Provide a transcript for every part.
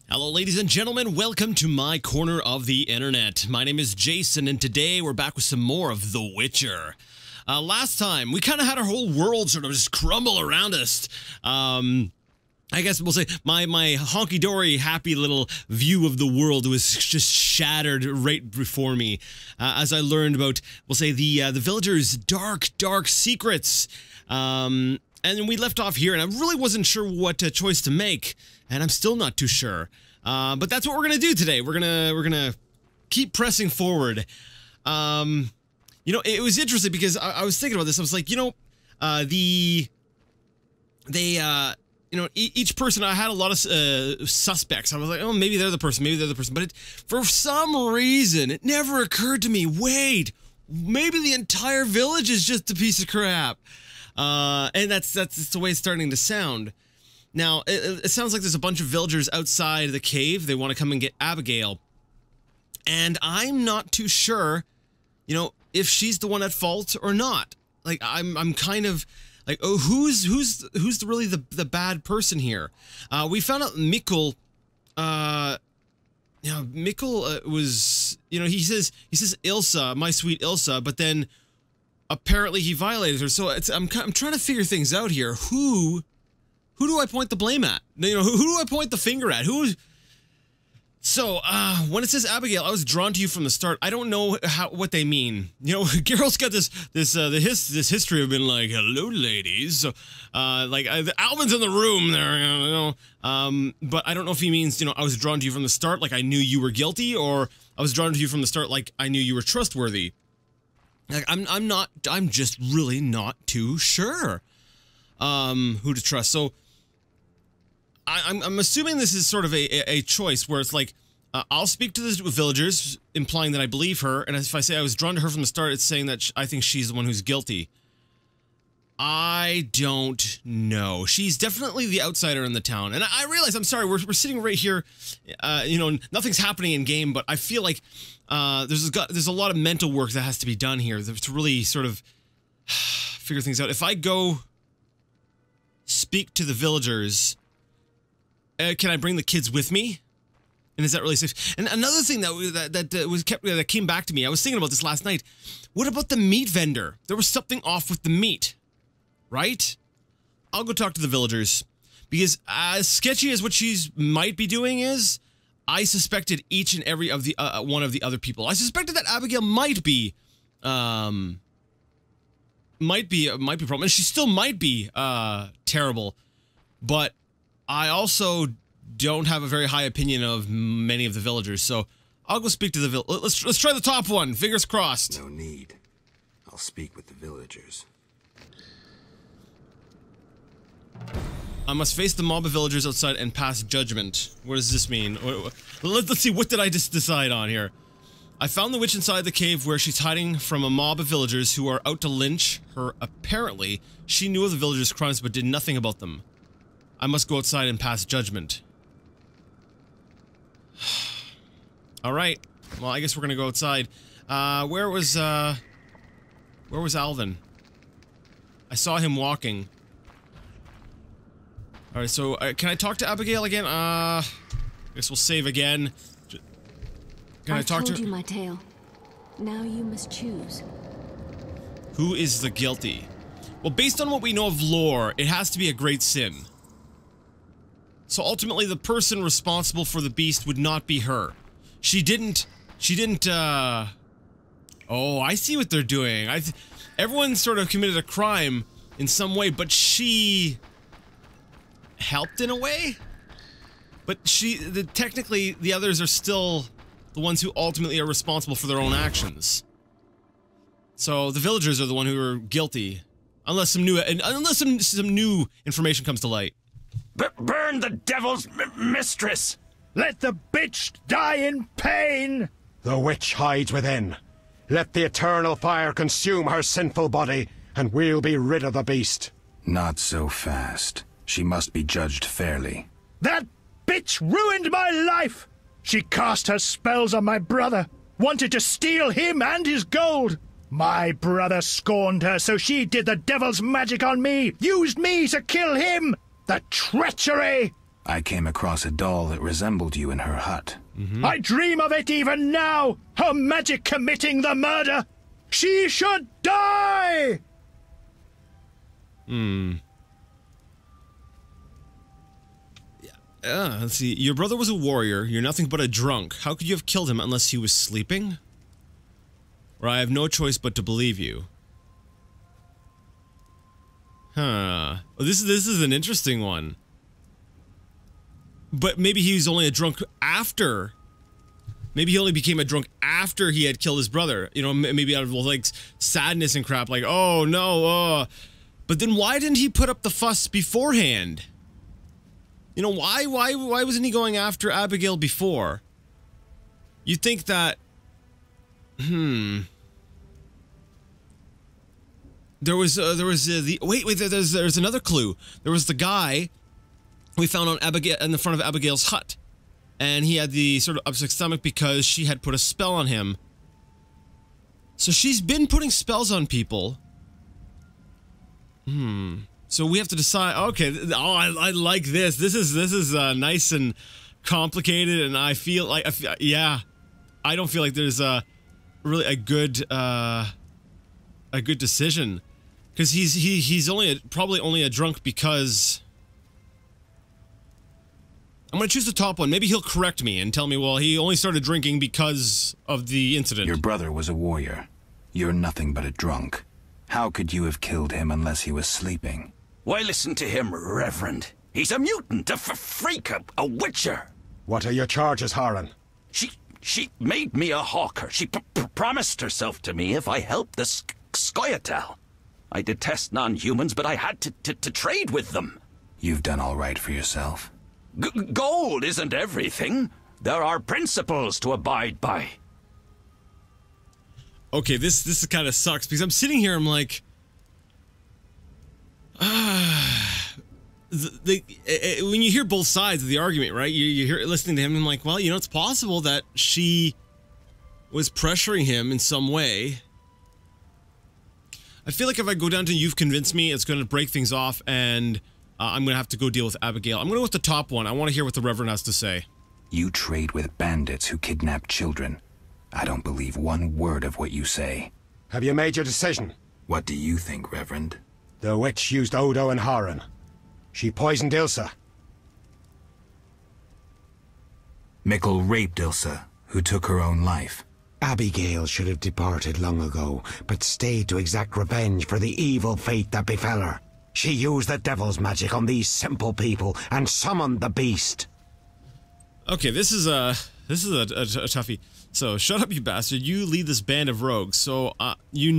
Hello, ladies and gentlemen. Welcome to my corner of the internet. My name is Jason, and today we're back with some more of The Witcher. Last time, we kind of had our whole world sort of just crumble around us. I guess we'll say my honky-dory happy little view of the world was just shattered right before me as I learned about, we'll say, the villagers' dark secrets. And then we left off here, and I really wasn't sure what choice to make, and I'm still not too sure. But that's what we're gonna do today. We're gonna keep pressing forward. You know, it was interesting because I was thinking about this. I was like, you know, you know, each person, I had a lot of suspects. I was like, oh, maybe they're the person, maybe they're the person. But for some reason, it never occurred to me, wait, maybe the entire village is just a piece of crap. And that's the way it's starting to sound. Now, it sounds like there's a bunch of villagers outside the cave. They want to come and get Abigail. And I'm not too sure, you know, if she's the one at fault or not. Like, I'm kind of like, oh, who's really the bad person here? We found out Mikkel, you know, Mikkel was, you know, he says Ilsa, my sweet Ilsa, but then apparently he violated her. So I'm trying to figure things out here. Who do I point the blame at? You know, who do I point the finger at? So, when it says Abigail, I was drawn to you from the start. I don't know what they mean. You know, Geralt's got this history of being like, hello, ladies. So, like, Alvin's in the room there, you know. But I don't know if he means, you know, I was drawn to you from the start, like I knew you were guilty, or I was drawn to you from the start, like I knew you were trustworthy. Like, I'm just really not too sure, who to trust. So, I'm assuming this is sort of a choice where it's like, I'll speak to the villagers, implying that I believe her, and if I say I was drawn to her from the start, it's saying that I think she's the one who's guilty. I don't know. She's definitely the outsider in the town, and I realize, I'm sorry, we're sitting right here, you know, nothing's happening in game, but I feel like there's a lot of mental work that has to be done here to really sort of figure things out. If I go speak to the villagers, can I bring the kids with me? And is that really safe? And another thing that came back to me, I was thinking about this last night. What about the meat vendor? There was something off with the meat, right? I'll go talk to the villagers, because as sketchy as what she might be doing is, I suspected each and every of the one of the other people. I suspected that Abigail might be a problem, and she still might be terrible, but I also don't have a very high opinion of many of the villagers, so I'll go speak to the let's try the top one. Fingers crossed. No need. I'll speak with the villagers. I must face the mob of villagers outside and pass judgment. What does this mean? Let's see, what did I just decide on here? I found the witch inside the cave where she's hiding from a mob of villagers who are out to lynch her. Apparently, she knew of the villagers' crimes but did nothing about them. I must go outside and pass judgment. Alright. Well, I guess we're gonna go outside. Where was Alvin? I saw him walking. Alright, so, can I talk to Abigail again? I guess we'll save again. Can I talk to her? I've told you my tale. Now you must choose. Who is the guilty? Well, based on what we know of lore, it has to be a great sin. So ultimately, the person responsible for the beast would not be her. She didn't, oh, I see what they're doing. Everyone sort of committed a crime in some way, but she helped in a way? But technically, the others are still the ones who ultimately are responsible for their own actions. So the villagers are the one who are guilty. Unless some new information comes to light. Burn the devil's mistress! Let the bitch die in pain! The witch hides within. Let the eternal fire consume her sinful body, and we'll be rid of the beast. Not so fast. She must be judged fairly. That bitch ruined my life! She cast her spells on my brother, wanted to steal him and his gold. My brother scorned her, so she did the devil's magic on me, used me to kill him! The treachery! I came across a doll that resembled you in her hut. I dream of it even now! Her magic committing the murder! She should die! Let's see. Your brother was a warrior. You're nothing but a drunk. How could you have killed him unless he was sleeping? Or I have no choice but to believe you. Huh. Well, this is an interesting one. But maybe he was only a drunk after. Maybe he only became a drunk after he had killed his brother. You know, maybe out of like sadness and crap. Like, oh no. But then why didn't he put up the fuss beforehand? You know, why wasn't he going after Abigail before? You'd think that. There's another clue. There was the guy we found on Abigail in the front of Abigail's hut, and he had the sort of upset stomach because she had put a spell on him. So she's been putting spells on people. So we have to decide. Okay, I like this. This is nice and complicated, and I feel like yeah, I don't feel like there's really a good decision, because he's probably only a drunk because. I'm gonna choose the top one. Maybe he'll correct me and tell me, well, he only started drinking because of the incident. Your brother was a warrior. You're nothing but a drunk. How could you have killed him unless he was sleeping? Why listen to him, Reverend? He's a mutant, a freak, a witcher. What are your charges, Haran? She made me a hawker. She promised herself to me if I helped the Skoyatel. I detest non-humans, but I had to trade with them. You've done all right for yourself. Gold isn't everything. There are principles to abide by. Okay, this kind of sucks, because I'm sitting here, I'm like, when you hear both sides of the argument, right? You hear listening to him, I'm like, well, you know, it's possible that she was pressuring him in some way. I feel like if I go down to "you've convinced me," it's going to break things off, and I'm going to have to go deal with Abigail. I'm going to go with the top one. I want to hear what the Reverend has to say. You trade with bandits who kidnap children. I don't believe one word of what you say. Have you made your decision? What do you think, Reverend? The witch used Odo and Haran. She poisoned Ilsa. Mikkel raped Ilsa, who took her own life. Abigail should have departed long ago, but stayed to exact revenge for the evil fate that befell her. She used the devil's magic on these simple people and summoned the beast. Okay, this is a toughie. So, shut up, you bastard. You lead this band of rogues. So, you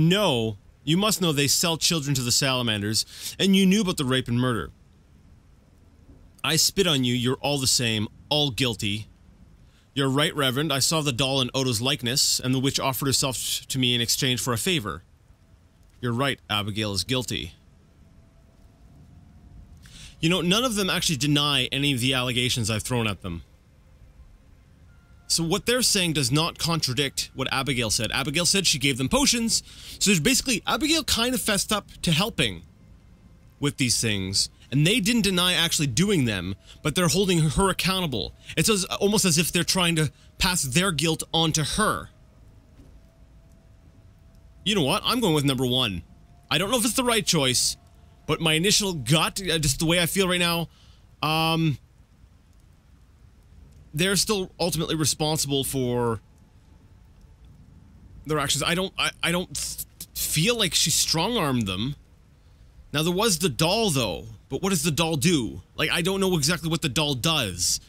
must know they sell children to the salamanders, and you knew about the rape and murder. I spit on you. You're all the same, all guilty. You're right, Reverend. I saw the doll in Odo's likeness, and the witch offered herself to me in exchange for a favor. You're right, Abigail is guilty. You know, none of them actually deny any of the allegations I've thrown at them. So what they're saying does not contradict what Abigail said. Abigail said she gave them potions. So there's basically, Abigail kind of fessed up to helping with these things. And they didn't deny actually doing them, but they're holding her accountable. It's almost as if they're trying to pass their guilt onto her. You know what? I'm going with number one. I don't know if it's the right choice, but my initial gut, just the way I feel right now, they're still ultimately responsible for their actions. I don't feel like she strong-armed them. Now, there was the doll, though. But what does the doll do? Like, I don't know exactly what the doll does.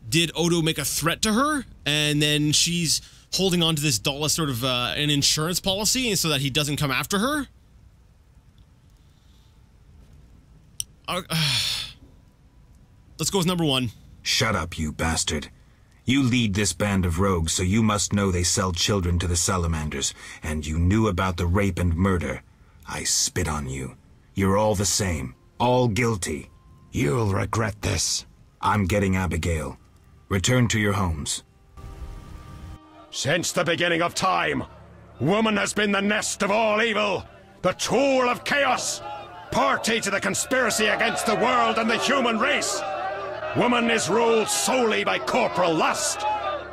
Did Odo make a threat to her? And then she's holding on to this doll as sort of an insurance policy so that he doesn't come after her? Let's go with number one. Shut up, you bastard. You lead this band of rogues, so you must know they sell children to the salamanders, and you knew about the rape and murder. I spit on you. You're all the same. All guilty. You'll regret this. I'm getting Abigail. Return to your homes. Since the beginning of time, woman has been the nest of all evil, the tool of chaos. party to the conspiracy against the world and the human race. Woman is ruled solely by corporal lust.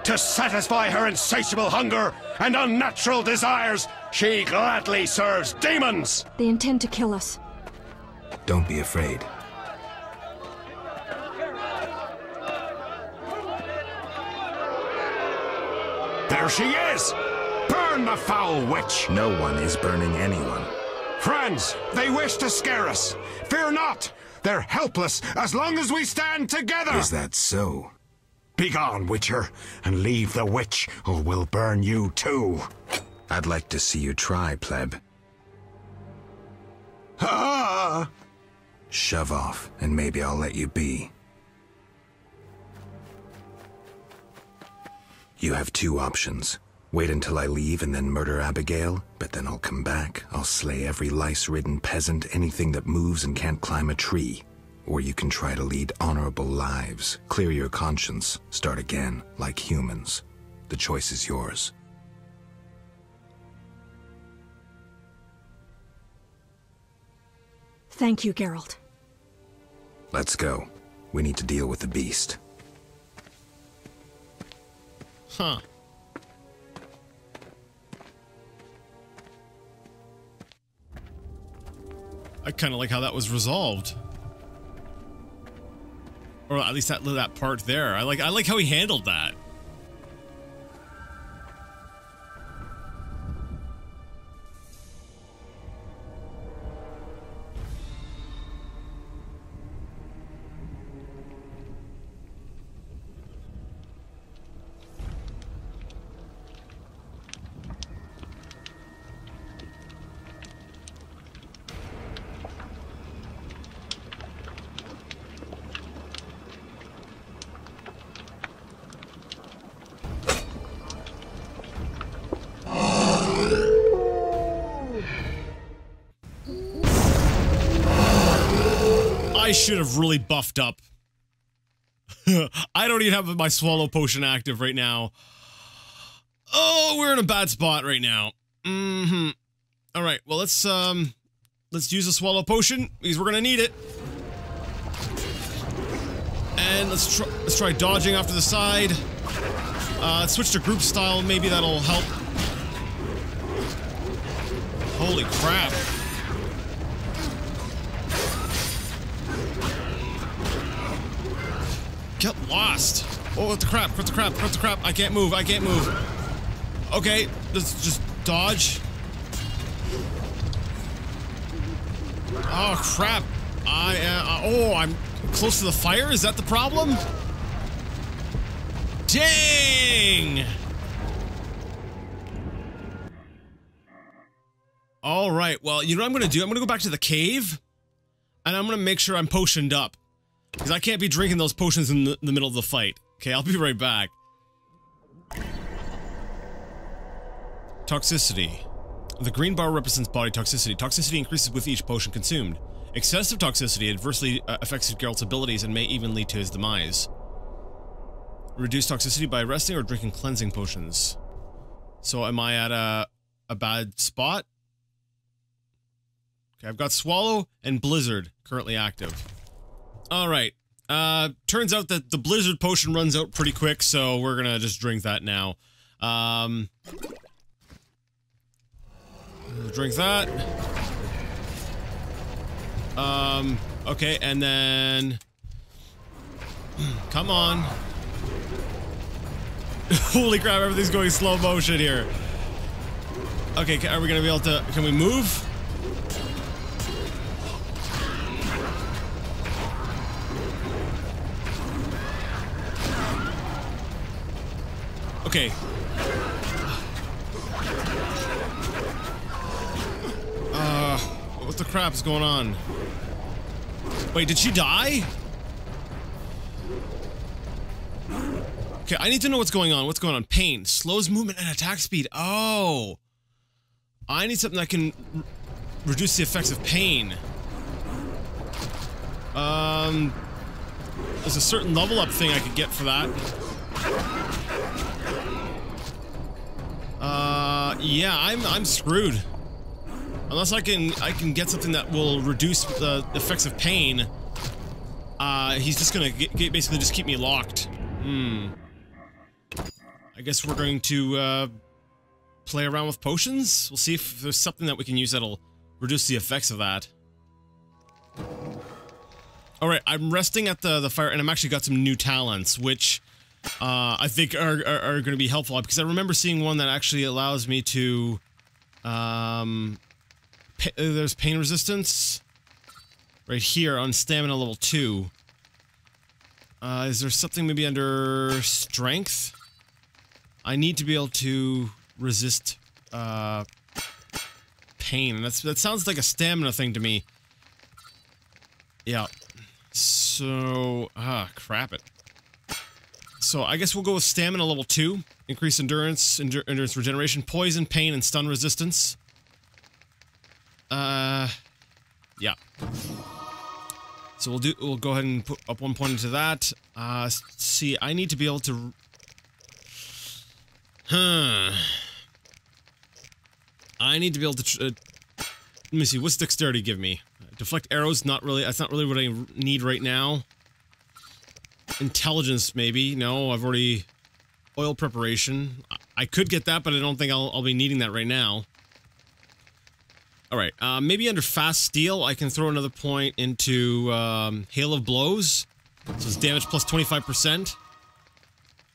To satisfy her insatiable hunger and unnatural desires, she gladly serves demons. They intend to kill us. Don't be afraid. There she is! Burn the foul witch! No one is burning anyone. Friends, they wish to scare us. Fear not! They're helpless as long as we stand together! Is that so? Begone, Witcher, and leave the witch, or we'll burn you too. I'd like to see you try, pleb. Ah! Shove off, and maybe I'll let you be. You have two options. Wait until I leave and then murder Abigail, but then I'll come back. I'll slay every lice-ridden peasant, anything that moves and can't climb a tree. Or you can try to lead honorable lives, clear your conscience, start again, like humans. The choice is yours. Thank you, Geralt. Let's go. We need to deal with the beast. Huh. I kind of like how that was resolved. Or at least that part there. I like how he handled that. I should have really buffed up. I don't even have my swallow potion active right now. Oh, we're in a bad spot right now. All right, well let's use a swallow potion because we're gonna need it. And let's try dodging off to the side. Switch to group style, maybe that'll help. Holy crap. Get lost. Oh, what the crap, what the crap, what the crap. I can't move, I can't move. Okay, let's just dodge. Oh, crap. I'm close to the fire? Is that the problem? Dang! All right, well, you know what I'm gonna do? I'm gonna go back to the cave, and I'm gonna make sure I'm potioned up. Because I can't be drinking those potions in the middle of the fight. Okay, I'll be right back. Toxicity. The green bar represents body toxicity. Toxicity increases with each potion consumed. Excessive toxicity adversely affects Geralt's abilities and may even lead to his demise. Reduce toxicity by resting or drinking cleansing potions. So am I at a bad spot? Okay, I've got Swallow and Blizzard currently active. Alright, turns out that the Blizzard potion runs out pretty quick, so we're gonna just drink that now. Drink that. Okay, and then... Come on. Holy crap, everything's going slow motion here. Okay, are we gonna be able to... Can we move? Okay. What the crap is going on? Wait, did she die? Okay, I need to know what's going on. What's going on? Pain. Slows movement and attack speed. Oh. I need something that can reduce the effects of pain. There's a certain level up thing I could get for that. Yeah, I'm screwed. Unless I can get something that will reduce the effects of pain, he's just gonna basically just keep me locked. I guess we're going to play around with potions. We'll see if there's something that we can use that'll reduce the effects of that. Alright, I'm resting at the fire, and I'm actually got some new talents, which I think are going to be helpful, because I remember seeing one that actually allows me to... there's pain resistance right here on stamina level 2. Is there something maybe under strength? I need to be able to resist pain. That sounds like a stamina thing to me. Yeah. So, crap it. So I guess we'll go with stamina level 2. Increase endurance, endurance regeneration, poison, pain, and stun resistance. Yeah. So we'll go ahead and put up 1 point into that. See, I need to be able to... I need to be able to... let me see, what's dexterity give me? Deflect arrows, not really, that's not really what I need right now. Intelligence, maybe. No, I've already... Oil preparation. I could get that, but I don't think I'll be needing that right now. Alright, maybe under fast steel, I can throw another point into, Hail of Blows. So it's damage plus 25%.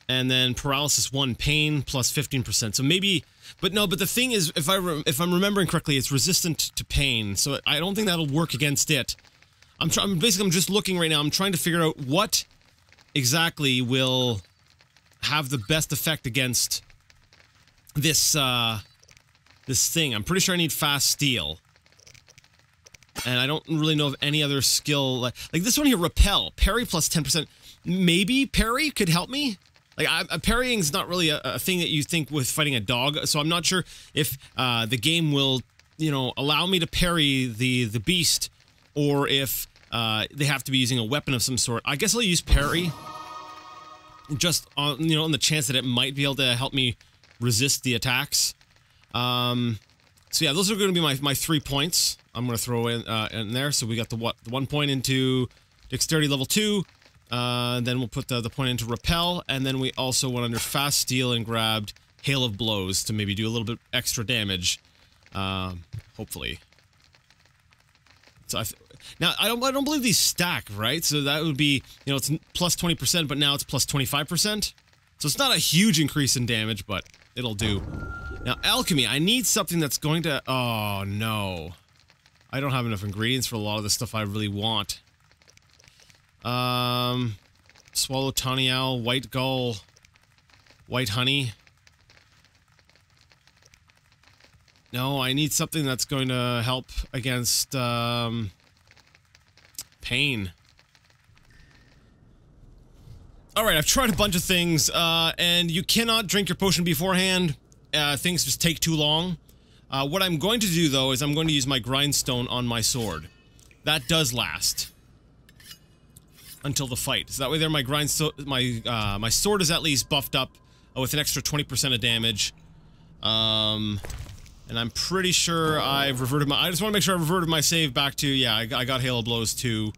And then paralysis 1, pain plus 15%. So maybe... But no, but the thing is, if I'm remembering correctly, it's resistant to pain, so I don't think that'll work against it. I'm just looking right now, I'm trying to figure out what exactly will have the best effect against this, this thing. I'm pretty sure I need fast steel. And I don't really know of any other skill, like this one here, repel. Parry plus 10%. Maybe parry could help me? Like, parrying's not really a thing that you think with fighting a dog, so I'm not sure if the game will, you know, allow me to parry the beast, or if they have to be using a weapon of some sort. I guess I'll use parry, just on, you know, on the chance that it might be able to help me resist the attacks. So yeah, those are going to be my 3 points. I'm going to throw in there. So we got the 1 point into dexterity level 2. Then we'll put the point into repel, and then we also went under fast steel and grabbed Hail of Blows to maybe do a little bit extra damage, hopefully. So now I don't believe these stack, right? So that would be, you know, it's plus 20%, but now it's plus 25%. So it's not a huge increase in damage, but it'll do. Now alchemy, I need something that's going to... Oh no, I don't have enough ingredients for a lot of the stuff I really want. Swallow, tawny owl, white gull, white honey. No, I need something that's going to help against, pain. Alright, I've tried a bunch of things, and you cannot drink your potion beforehand. Things just take too long. What I'm going to do, though, is I'm going to use my grindstone on my sword. That does last until the fight. So that way there, my my sword is at least buffed up with an extra 20% of damage. And I'm pretty sure I've reverted my... I just want to make sure I reverted my save back to... Yeah, I got Hail of Blows too.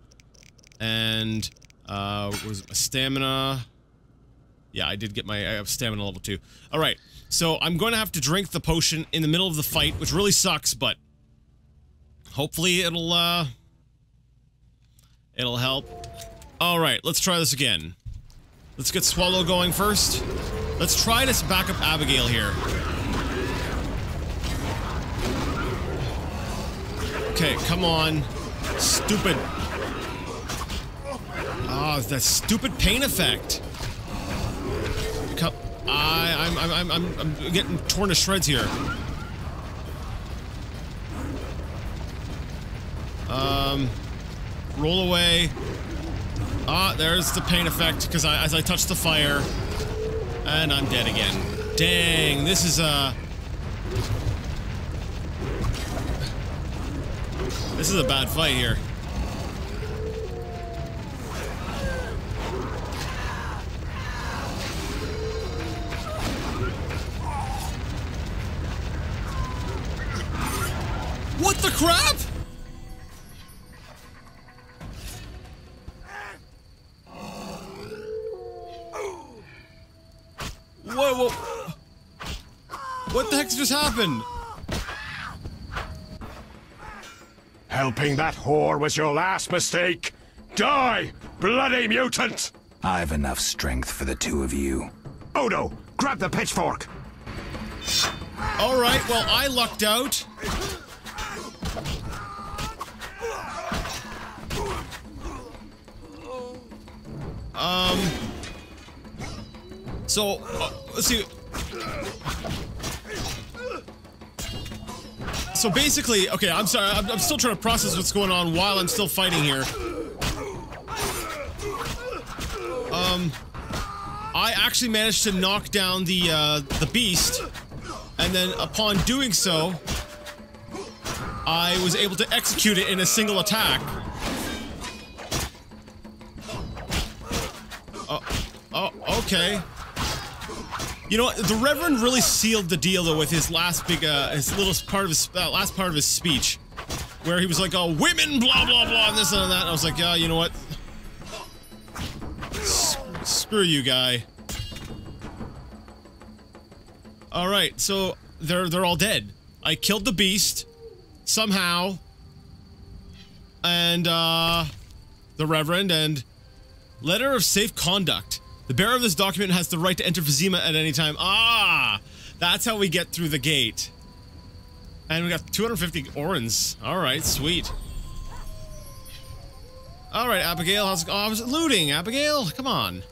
And, was it my stamina? Yeah, I did get my... I have stamina level 2. Alright, so I'm going to have to drink the potion in the middle of the fight, which really sucks, but... hopefully it'll help. Alright, let's try this again. Let's get Swallow going first. Let's try to back up Abigail here. Okay, come on. Stupid. Ah, that stupid pain effect. I'm getting torn to shreds here. Roll away. Ah, there's the pain effect, because as I touch the fire, and I'm dead again. Dang, this is a bad fight here. What crap? Whoa, whoa. What the heck just happened? Helping that whore was your last mistake. Die, bloody mutant! I've enough strength for the two of you. Odo, grab the pitchfork. Alright, well, I lucked out. So, let's see. So basically, okay, I'm sorry, I'm still trying to process what's going on while I'm still fighting here. I actually managed to knock down the beast, and then upon doing so, I was able to execute it in a single attack. Oh, okay. You know, the Reverend really sealed the deal though with his last big, his little part of his last part of his speech, where he was like, "Oh, women, blah blah blah," and this and that. And I was like, "Yeah, you know what? Screw you, guy." All right, so they're all dead. I killed the beast somehow, and the Reverend, and letter of safe conduct. The bearer of this document has the right to enter Vizima at any time. Ah! That's how we get through the gate. And we got 250 orens. Alright, sweet. Alright, Abigail, how's it going? Oh, I was looting, Abigail! Come on.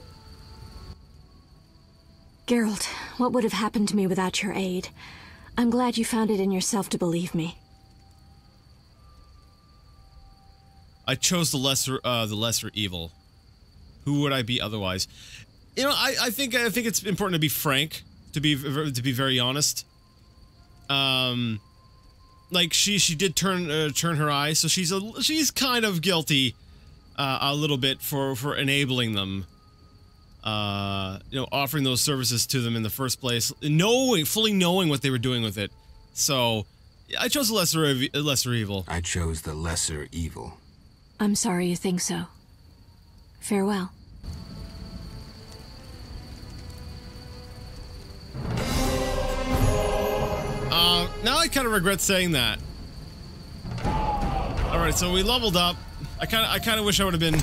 Geralt, what would have happened to me without your aid? I'm glad you found it in yourself to believe me. I chose the lesser evil. Who would I be otherwise? You know, I think it's important to be frank, to be very honest. Like she did turn her eye, so she's kind of guilty, a little bit for enabling them. You know, offering those services to them in the first place, fully knowing what they were doing with it. So, I chose the lesser evil. I chose the lesser evil. I'm sorry you think so. Farewell. Now I kind of regret saying that. Alright, so we leveled up. I kind of wish I would have been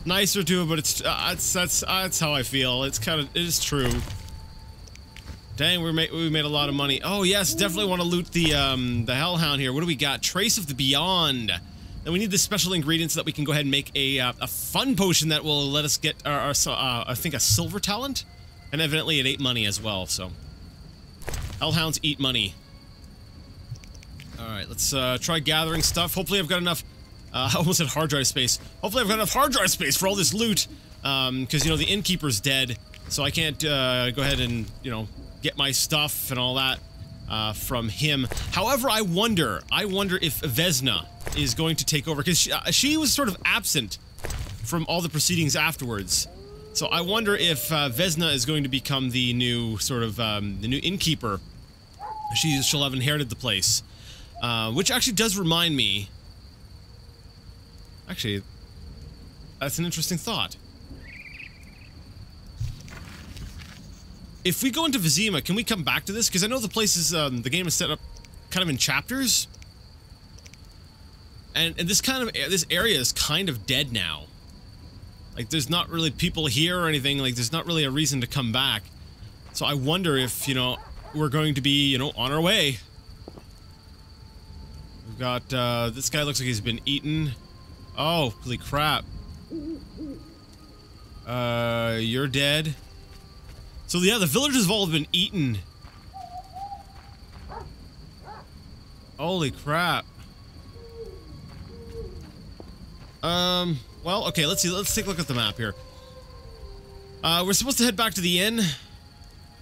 nicer to it, but that's how I feel. It is true. Dang, we made a lot of money. Oh yes, definitely want to loot the Hellhound here. What do we got? Trace of the Beyond. And we need the special ingredients so that we can go ahead and make a fun potion that will let us get I think a silver talent, and evidently it ate money as well. So Hellhounds eat money. All right, let's try gathering stuff. Hopefully, I've got enough. I almost said hard drive space. Hopefully, I've got enough hard drive space for all this loot. Because you know the innkeeper's dead, so I can't go ahead and get my stuff and all that from him. However, I wonder if Vesna is going to take over, because she was sort of absent from all the proceedings afterwards. So I wonder if Vesna is going to become the new sort of the new innkeeper. She'll have inherited the place, which actually does remind me. Actually, that's an interesting thought. If we go into Vizima, can we come back to this? Because I know the place is, the game is set up kind of in chapters. And this area is kind of dead now. Like, there's not really people here or anything. Like, there's not really a reason to come back. So I wonder if, we're going to be, on our way. We've got, this guy looks like he's been eaten. Oh, holy crap. You're dead. So yeah, the villagers have all been eaten. Holy crap. Well, okay, let's see. Let's take a look at the map here. We're supposed to head back to the inn.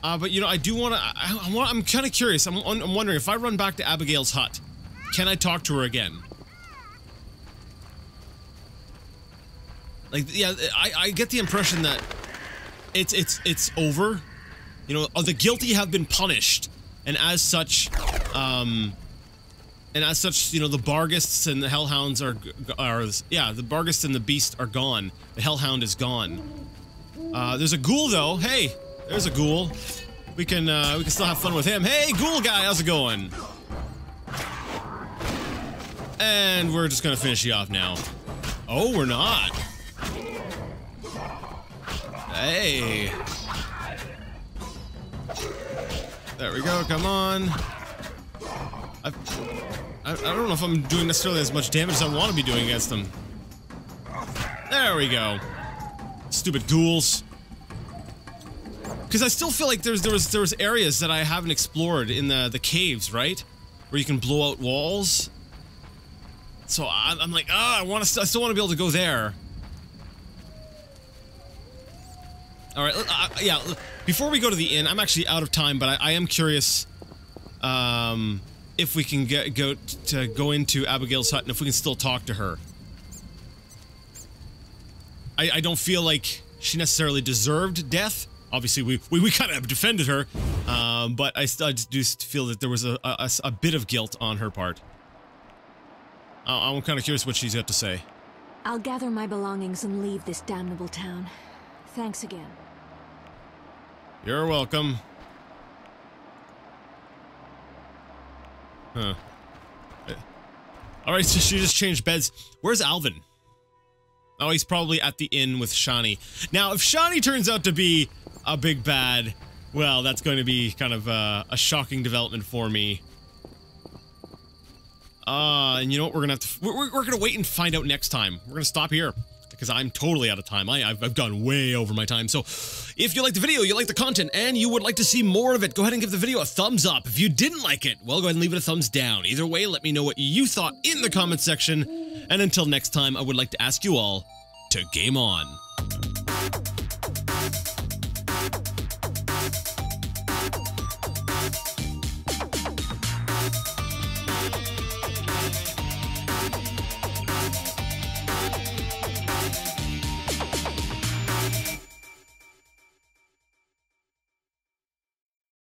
But I do want to. I'm kind of curious. I'm wondering if I run back to Abigail's hut, can I talk to her again? Like, yeah, I get the impression that it's over. The guilty have been punished, and as such, And as such, you know, the Barghists and the Hellhounds are yeah, the Barghist and the Beast are gone. The Hellhound is gone. There's a ghoul though. Hey, there's a ghoul. We can still have fun with him. Hey, ghoul guy, how's it going? And we're just gonna finish you off now. Oh, we're not. Hey. There we go, come on. I don't know if I'm doing necessarily as much damage as I want to be doing against them. There we go. Stupid ghouls. Because I still feel like there was areas that I haven't explored in the caves, right? Where you can blow out walls. So I'm like, I still want to be able to go there. All right, yeah. Before we go to the inn, I'm actually out of time, but I am curious if we can go into Abigail's hut and if we can still talk to her. I don't feel like she necessarily deserved death. Obviously, we kind of defended her, but I do feel that there was a bit of guilt on her part. I'm kind of curious what she's got to say. I'll gather my belongings and leave this damnable town. Thanks again. You're welcome. Huh. Alright, so she just changed beds. Where's Alvin? Oh, he's probably at the inn with Shani. Now, if Shani turns out to be a big bad, well, that's going to be kind of a shocking development for me. And you know what? We're gonna have to. We're gonna wait and find out next time. We're gonna stop here because I'm totally out of time. I've gone way over my time. So, if you like the video, you like the content, and you would like to see more of it, go ahead and give the video a thumbs up. If you didn't like it, well, go ahead and leave it a thumbs down. Either way, let me know what you thought in the comment section. And until next time, I would like to ask you all to game on.